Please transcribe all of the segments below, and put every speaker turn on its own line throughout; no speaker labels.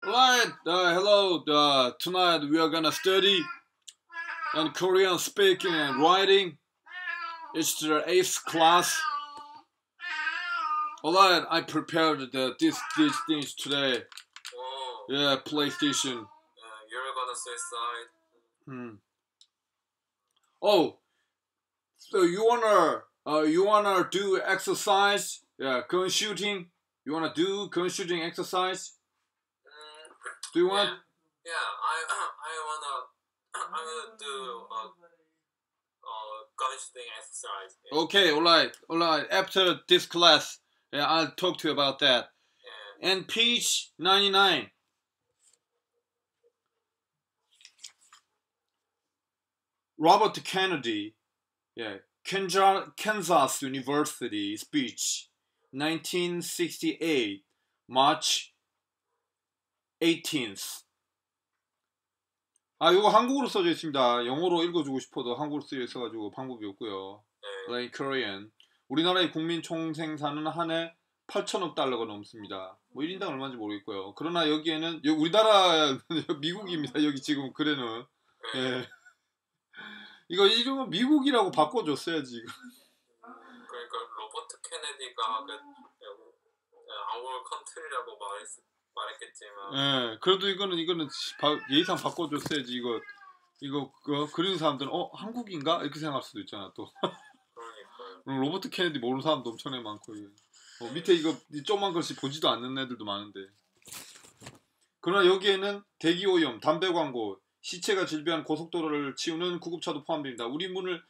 Alright, hello. Tonight we are gonna study on Korean speaking and writing. It's the 8th class. Alright, I prepared these things today.
Oh,
Yeah, PlayStation.
you're gonna suicide.
Oh, so you wanna do exercise? Yeah, gun shooting. You wanna do gun shooting exercise? Do you want?
Yeah, I wanna do gun shooting exercise. Yeah.
Okay, alright. After this class, yeah, I'll talk to you about that.
Yeah.
And page 99. Robert Kennedy, yeah, Kansas University speech, 1968, March 18th. 이거 한국어로 써져 있습니다. 영어로 읽어주고 싶어도 한국어로 쓰여 있어가지고 방법이 없고요. Like Korean. 우리나라의 국민 총생산은 한 해 8천억 달러가 넘습니다. 뭐 1인당 얼마인지 모르겠고요. 그러나 여기에는 우리나라 미국입니다. 여기 지금 글에는. 예. 이거 이름은 미국이라고 바꿔줬어야지.
그러니까 로버트 케네디가 our country라고 말했겠지만.
예. 그래도 이거는 예의상 바꿔줬어야지. 이거 그리는 사람들은 한국인가 이렇게 생각할 수도 있잖아 또.
그러니까요.
로버트 케네디 모르는 사람도 엄청나게 많고. 밑에 이거 조그만 글씨 보지도 않는 애들도 많은데. 그러나 여기에는 대기오염, 담배 광고, 시체가 질비한 고속도로를 치우는 구급차도 포함됩니다. 우리 문을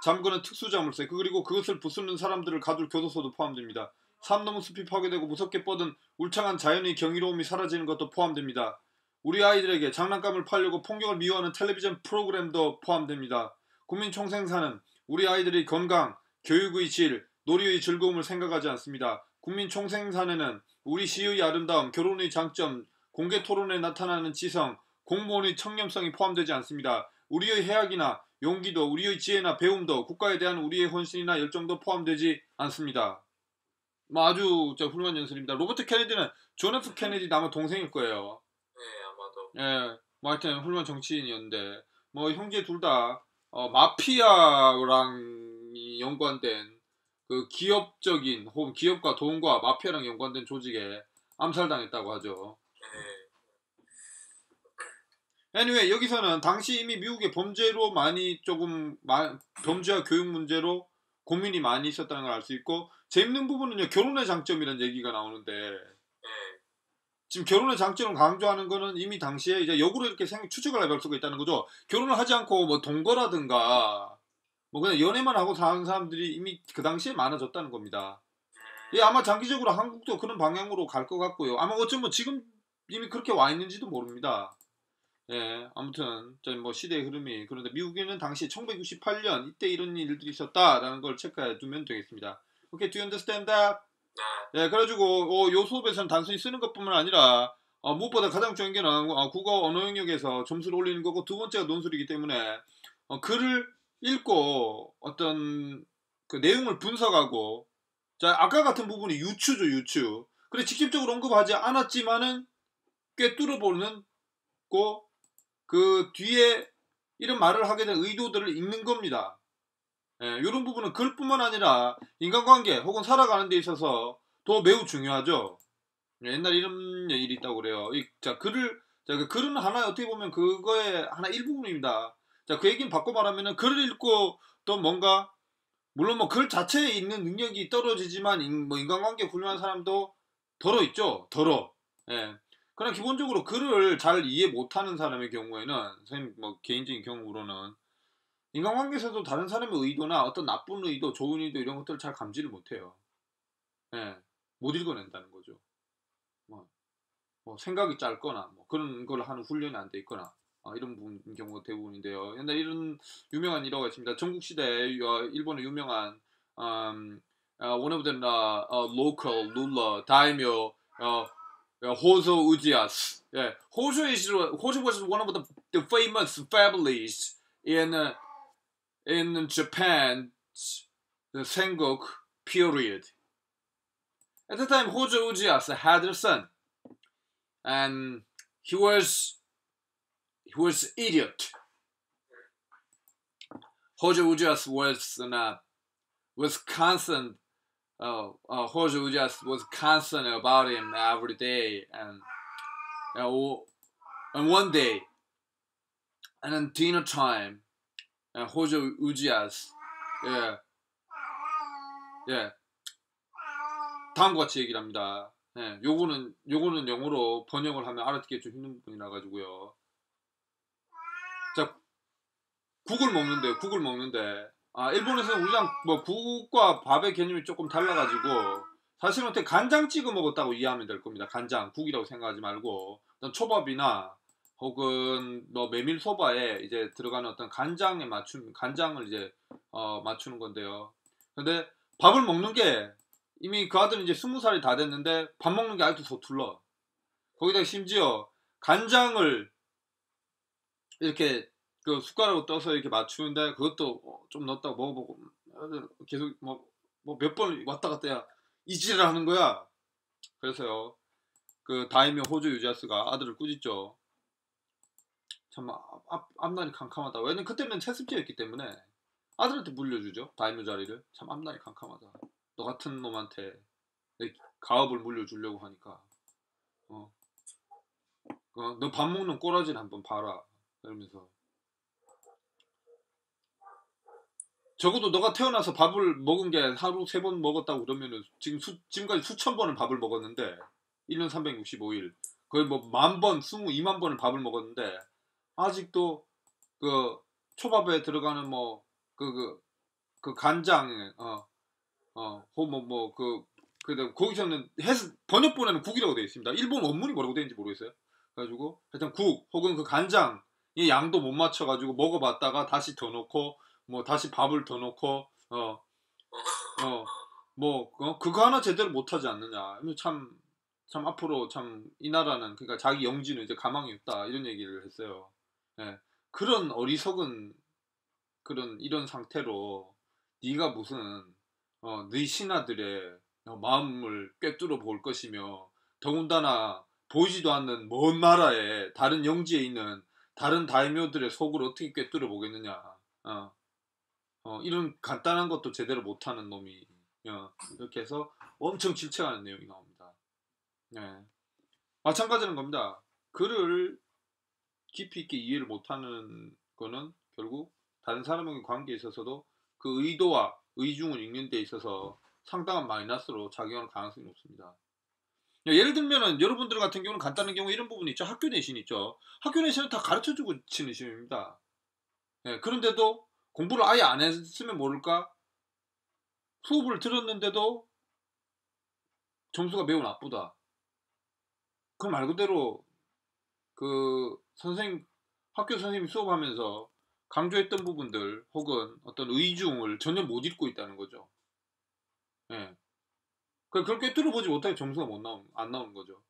잠그는 특수자물쇠, 그리고 그것을 부수는 사람들을 가둘 교도소도 포함됩니다. 산너무 숲이 파괴되고 무섭게 뻗은 울창한 자연의 경이로움이 사라지는 것도 포함됩니다. 우리 아이들에게 장난감을 팔려고 폭력을 미워하는 텔레비전 프로그램도 포함됩니다. 국민 총생산은 우리 아이들의 건강, 교육의 질, 놀이의 즐거움을 생각하지 않습니다. 국민 총생산에는 우리 시의 아름다움, 결혼의 장점, 공개 토론에 나타나는 지성, 공무원의 청렴성이 포함되지 않습니다. 우리의 해악이나 용기도, 우리의 지혜나 배움도, 국가에 대한 우리의 헌신이나 열정도 포함되지 않습니다. 아주 훌륭한 연설입니다. 로버트 케네디는 존 F 케네디 아마 동생일 거예요.
네, 아마도.
예, 하여튼 훌륭한 정치인이었는데 형제 둘 다 마피아랑 연관된 그 기업적인 혹은 기업과 돈과 마피아랑 연관된 조직에 암살당했다고 하죠. Anyway, 여기서는 당시 이미 미국의 범죄로 범죄와 교육 문제로 고민이 많이 있었다는 걸 알 수 있고, 재밌는 부분은요, 결혼의 장점이라는 얘기가 나오는데, 지금 결혼의 장점을 강조하는 거는 이미 당시에 이제 역으로 이렇게 추측을 해볼 수가 있다는 거죠. 결혼을 하지 않고 동거라든가, 그냥 연애만 하고 사는 사람들이 이미 그 당시에 많아졌다는 겁니다. 예, 아마 장기적으로 한국도 그런 방향으로 갈 것 같고요. 아마 어쩌면 지금 이미 그렇게 와 있는지도 모릅니다. 예, 아무튼 시대의 흐름이. 그런데 미국에는 당시 1968년 이때 이런 일들이 있었다라는 걸 체크해 두면 되겠습니다. Okay, do you understand that? 예, 그래가지고 요 수업에서는 단순히 쓰는 것뿐만 아니라 무엇보다 가장 중요한 게 국어 언어 영역에서 점수를 올리는 거고, 두 번째가 논술이기 때문에 글을 읽고 어떤 그 내용을 분석하고, 자, 아까 같은 부분이 유추죠, 유추. 그래 직접적으로 언급하지 않았지만은 꽤 뚫어보는 그 뒤에 이런 말을 하게 된 의도들을 읽는 겁니다. 예, 이런 부분은 글뿐만 아니라 인간관계 혹은 살아가는 데 있어서 더 매우 중요하죠. 옛날에 이런 일이 있다고 그래요. 그 글은 하나, 어떻게 보면 그거의 하나 일부분입니다. 자, 그 얘기는 바꿔 말하면은 글을 읽고 또 뭔가, 물론 글 자체에 있는 능력이 떨어지지만 인간관계 훌륭한 사람도 덜어 있죠. 예. 그러나 기본적으로 글을 잘 이해 못하는 사람의 경우에는, 선생님 개인적인 경우로는 인간관계에서도 다른 사람의 의도나 어떤 나쁜 의도, 좋은 의도 이런 것들을 잘 감지를 못해요. 예, 못 읽어낸다는 거죠. 생각이 짧거나 그런 걸 하는 훈련이 안 돼 있거나 이런 경우가 대부분인데요. 옛날에 이런 유명한 일화가 있습니다. 전국시대에 일본의 유명한 one of the local ruler daimyo Hozo Ujias. Yeah, Hojo was one of the famous families in Japan, the Sengoku period. At the time, Hojo Ujias had a son, and he was idiot. Jorge Ujas was concerned. Jorge Ujas was concerned about him every day, and one day, and then dinner time, and Jorge Ujas, 다음과 같이 얘기를 합니다. 요거는 영어로 번역을 하면 알아듣기 좀 힘든 부분이라 가지고요. 자, 국을 먹는데, 일본에서는 우리랑 뭐 국과 밥의 개념이 조금 달라가지고 사실은 어떻게 간장 찍어 먹었다고 이해하면 될 겁니다. 간장, 국이라고 생각하지 말고 초밥이나 혹은 뭐 메밀소바에 이제 들어가는 어떤 간장을 이제 맞추는 건데요. 근데 밥을 먹는 게 이미 그 아들은 이제 20살이 다 됐는데 밥 먹는 게 아직도 서툴러. 거기다가 심지어 간장을 이렇게 그 숟가락으로 떠서 이렇게 맞추는데 그것도 좀 넣었다고 먹어보고 계속 뭐 몇 번 왔다 갔다 야 이지를 하는 거야. 그래서요 그 다이묘 호조 유자스가 아들을 꾸짖죠. 참 앞날이 캄캄하다. 왜냐면 그때는 채습제였기 때문에 아들한테 물려주죠. 다이묘 자리를. 참 앞날이 캄캄하다. 너 같은 놈한테 가업을 물려주려고 하니까 너 밥 먹는 꼬라지는 한번 봐라. 이러면서 적어도 너가 태어나서 밥을 먹은 게 하루 3번 먹었다고 그러면은 지금까지 수천 번을 밥을 먹었는데 1년 365일 거의 뭐 10,000번, 22만 번을 밥을 먹었는데 아직도 그 초밥에 들어가는 뭐 그 간장 거기서는 번역본에는 국이라고 되어 있습니다. 일본 원문이 뭐라고 되어 있는지 모르겠어요. 그래가지고 하여튼 국 혹은 그 간장의 양도 못 맞춰가지고 먹어봤다가 다시 더 넣고 뭐 다시 밥을 더 넣고 그거 하나 제대로 못하지 않느냐. 참 앞으로 참 이 나라는 그러니까 자기 영지는 이제 가망이 없다 이런 얘기를 했어요. 그런 어리석은 이런 상태로 네가 무슨 네 신하들의 마음을 꿰뚫어 볼 것이며 더군다나 보이지도 않는 먼 나라에 다른 영지에 있는 다른 다이묘들의 속을 어떻게 꿰뚫어 보겠느냐. 이런 간단한 것도 제대로 못하는 놈이 이렇게 해서 엄청 질책하는 내용이 나옵니다. 마찬가지는 겁니다. 글을 깊이 있게 이해를 못하는 거는 결국 다른 사람과의 관계에 있어서도 그 의도와 의중을 읽는 데 있어서 상당한 마이너스로 작용할 가능성이 높습니다. 예를 들면은 여러분들 같은 경우는 간단한 경우 이런 부분이 있죠. 학교 내신 있죠. 학교 내신은 다 가르쳐주고 치는 시험입니다. 그런데도 공부를 아예 안 했으면 모를까 수업을 들었는데도 점수가 매우 나쁘다. 그 말 그대로 그 학교 선생님이 수업하면서 강조했던 부분들 혹은 어떤 의중을 전혀 못 읽고 있다는 거죠. 그렇게 뚫어보지 못하게 점수가 안 나오는 거죠.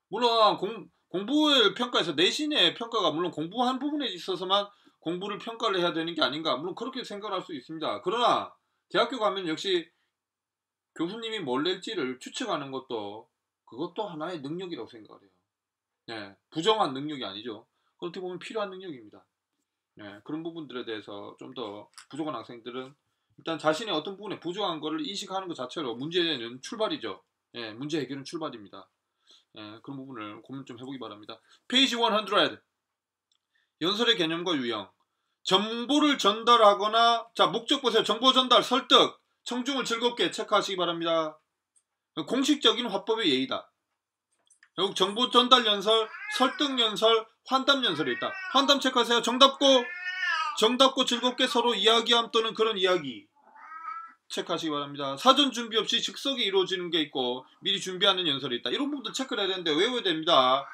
물론 공부의 평가에서 내신의 평가가 물론 공부한 부분에 있어서만 공부를 평가를 해야 되는 게 아닌가. 물론 그렇게 생각할 수 있습니다. 그러나 대학교 가면 역시 교수님이 뭘 낼지를 추측하는 그것도 하나의 능력이라고 생각을 해요. 부정한 능력이 아니죠. 그렇게 보면 필요한 능력입니다. 그런 부분들에 대해서 좀 더 부족한 학생들은 일단 자신의 어떤 부분에 부족한 거를 인식하는 것 자체로 문제는 출발이죠. 문제 해결은 출발입니다. 그런 부분을 고민 좀 해보기 바랍니다. 페이지 100 연설의 개념과 유형 정보를 전달하거나 자 목적 보세요. 정보 전달, 설득, 청중을 즐겁게 체크하시기 바랍니다. 공식적인 화법의 예의다. 결국 정보 전달 연설, 설득 연설, 환담 연설이 있다. 환담 체크하세요. 정답고 즐겁게 서로 이야기함 또는 그런 이야기 체크하시기 바랍니다. 사전 준비 없이 즉석에 이루어지는 게 있고 미리 준비하는 연설이 있다. 이런 부분도 체크를 해야 되는데 외워야 됩니다.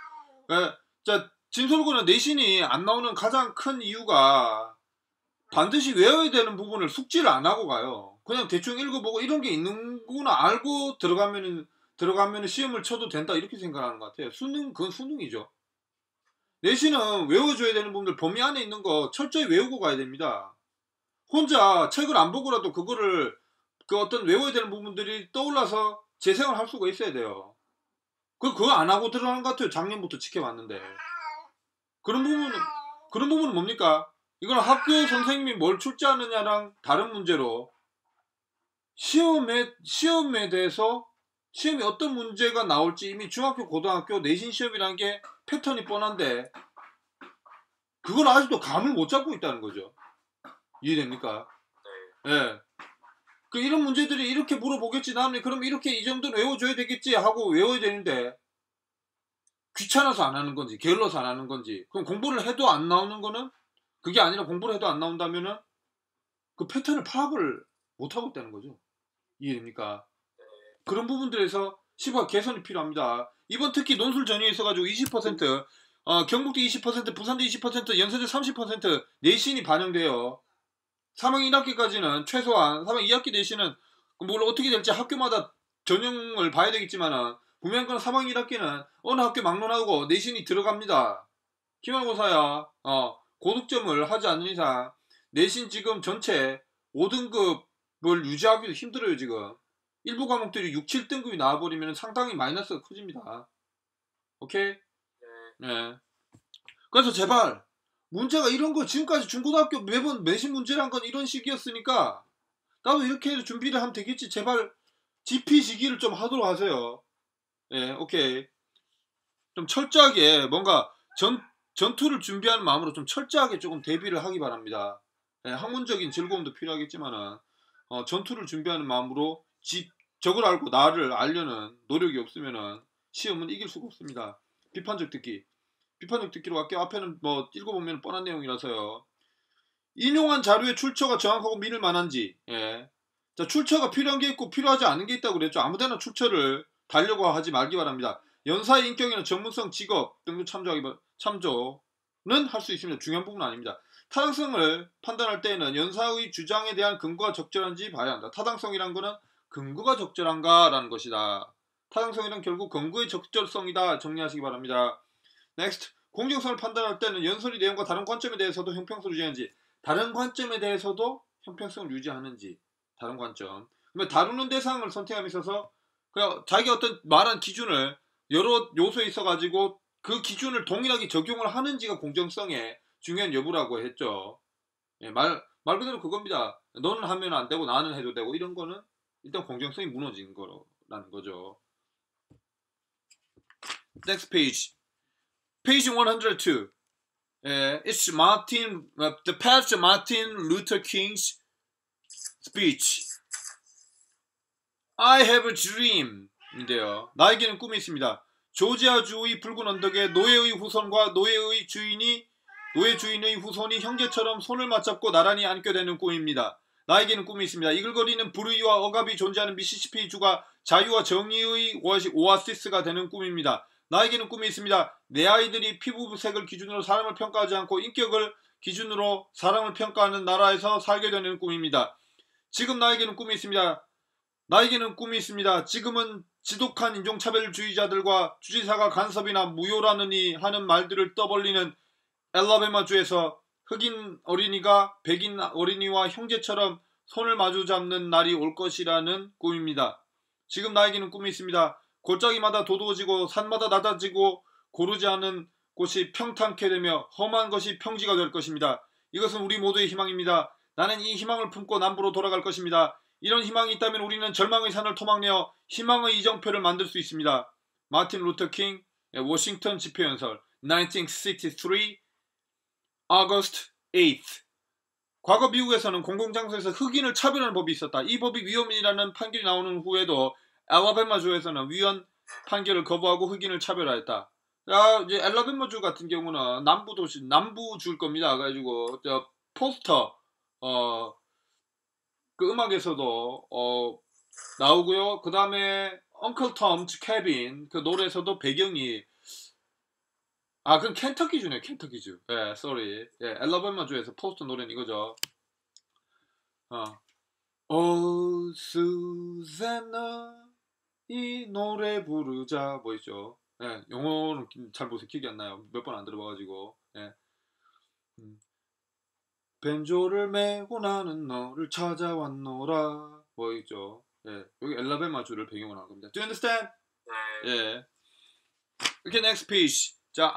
자, 진솔고는 내신이 안 나오는 가장 큰 이유가 반드시 외워야 되는 부분을 숙지를 안 하고 가요. 그냥 대충 읽어보고 이런 게 있는구나 알고 들어가면은 시험을 쳐도 된다 이렇게 생각하는 것 같아요. 그건 수능이죠. 내신은 외워줘야 되는 부분들 범위 안에 있는 거 철저히 외우고 가야 됩니다. 혼자 책을 안 보고라도 그거를 그 어떤 외워야 되는 부분들이 떠올라서 재생을 할 수가 있어야 돼요. 그거 안 하고 들어가는 것 같아요. 작년부터 지켜봤는데. 그런 부분은 뭡니까? 이건 학교 선생님이 뭘 출제하느냐랑 다른 문제로 시험에 대해서 시험이 어떤 문제가 나올지 이미 중학교, 고등학교 내신 시험이라는 게 패턴이 뻔한데 그걸 아직도 감을 못 잡고 있다는 거죠. 이해됩니까? 예. 그 이런 문제들이 이렇게 물어보겠지. 나는 그럼 이렇게 이 정도는 외워줘야 되겠지 하고 외워야 되는데 귀찮아서 안 하는 건지 게을러서 안 하는 건지 그럼 공부를 해도 안 나오는 거는 그게 아니라 공부를 해도 안 나온다면은 그 패턴을 파악을 못 하고 있다는 거죠. 이해됩니까? 그런 부분들에서 시부가 개선이 필요합니다. 이번 특히 논술 전형에 있어가지고 20% 경북대 20% 부산대 20% 연세대 30% 내신이 반영돼요. 3학 1학기까지는 최소한 3학 2학기 내신은 물론 어떻게 될지 학교마다 전형을 봐야 되겠지만은 분명한 건 3학 1학기는 어느 학교 막론하고 내신이 들어갑니다. 기말고사야 고득점을 하지 않는 이상 내신 지금 전체 5등급을 유지하기도 힘들어요. 지금 일부 과목들이 6, 7등급이 나와버리면 상당히 마이너스가 커집니다. 오케이? 네. 그래서 제발 문제가 이런 거 지금까지 중고등학교 매번 내신 문제란 건 이런 식이었으니까 나도 이렇게 해서 준비를 하면 되겠지. 제발 GP 시기를 좀 하도록 하세요. 예, 오케이. 좀 철저하게 뭔가 전투를 준비하는 마음으로 좀 철저하게 조금 대비를 하기 바랍니다. 예, 학문적인 즐거움도 필요하겠지만은 전투를 준비하는 마음으로 적을 알고 나를 알려는 노력이 없으면은 시험은 이길 수가 없습니다. 비판적 듣기로 할게요. 앞에는 뭐 읽어보면 뻔한 내용이라서요. 인용한 자료의 출처가 정확하고 믿을 만한지. 예. 자, 출처가 필요한 게 있고 필요하지 않은 게 있다고 그랬죠. 아무데나 출처를 달려고 하지 말기 바랍니다. 연사의 인격이나 전문성, 직업 등도 참조는 할 수 있습니다. 중요한 부분은 아닙니다. 타당성을 판단할 때에는 연사의 주장에 대한 근거가 적절한지 봐야 한다. 타당성이란 거는 근거가 적절한가라는 것이다. 타당성이란 결국 근거의 적절성이다. 정리하시기 바랍니다. 넥스트. 공정성을 판단할 때는 연설의 내용과 다른 관점에 대해서도 형평성을 유지하는지 다른 관점에 대해서도 형평성을 유지하는지 다른 관점. 그러면 다루는 대상을 선택함에 있어서 그냥 자기가 어떤 말한 기준을 여러 요소에 있어가지고 그 기준을 동일하게 적용을 하는지가 공정성의 중요한 여부라고 했죠. 예, 말 그대로 그겁니다. 너는 하면 안 되고 나는 해도 되고 이런 거는 일단 공정성이 무너지는 거라는 거죠. Next page. Page 102. It's the past Martin Luther King's speech. I have a dream. 인데요. 나에게는 꿈이 있습니다. 조지아주의 붉은 언덕에 노예의 후손과 노예 주인의 후손이 형제처럼 손을 맞잡고 나란히 앉게 되는 꿈입니다. 나에게는 꿈이 있습니다. 이글거리는 불의와 억압이 존재하는 미시시피주가 자유와 정의의 오아시스가 되는 꿈입니다. 나에게는 꿈이 있습니다. 내 아이들이 피부색을 기준으로 사람을 평가하지 않고 인격을 기준으로 사람을 평가하는 나라에서 살게 되는 꿈입니다. 지금 나에게는 꿈이 있습니다. 지금은 지독한 인종차별주의자들과 주지사가 간섭이나 무효라느니 하는 말들을 떠벌리는 엘라베마주에서 흑인 어린이가 백인 어린이와 형제처럼 손을 마주 잡는 날이 올 것이라는 꿈입니다. 지금 나에게는 꿈이 있습니다. 골짜기마다 도도해지고 산마다 낮아지고 고르지 않은 곳이 평탄케 되며 험한 것이 평지가 될 것입니다. 이것은 우리 모두의 희망입니다. 나는 이 희망을 품고 남부로 돌아갈 것입니다. 이런 희망이 있다면 우리는 절망의 산을 토막내어 희망의 이정표를 만들 수 있습니다. 마틴 루터 킹 워싱턴 집회연설 1963 August 8th. 과거 미국에서는 공공장소에서 흑인을 차별하는 법이 있었다. 이 법이 위헌이라는 판결이 나오는 후에도 엘라베마주에서는 위헌 판결을 거부하고 흑인을 차별하였다. 이제 엘라베마주 같은 경우는 남부주일 겁니다. 그래가지고 포스터 그 음악에서도 나오고요. 그 다음에 Uncle Tom's Cabin 그 노래에서도 배경이 그건 켄터키주네요. 켄터키주. 예, sorry. 예, 엘라베마주에서 포스터 노래는 이거죠. 수잔나 이 노래 부르자 뭐 있죠. 예, 영어는 잘 못해 기억이 안 나요. 몇 번 안 들어봐가지고. 예. 벤조를 메고 나는 너를 찾아왔노라 뭐 있죠. 예, 여기 엘라베마주를 배경으로 한 겁니다. Do you understand?
네.
예. 이렇게 next page. 자,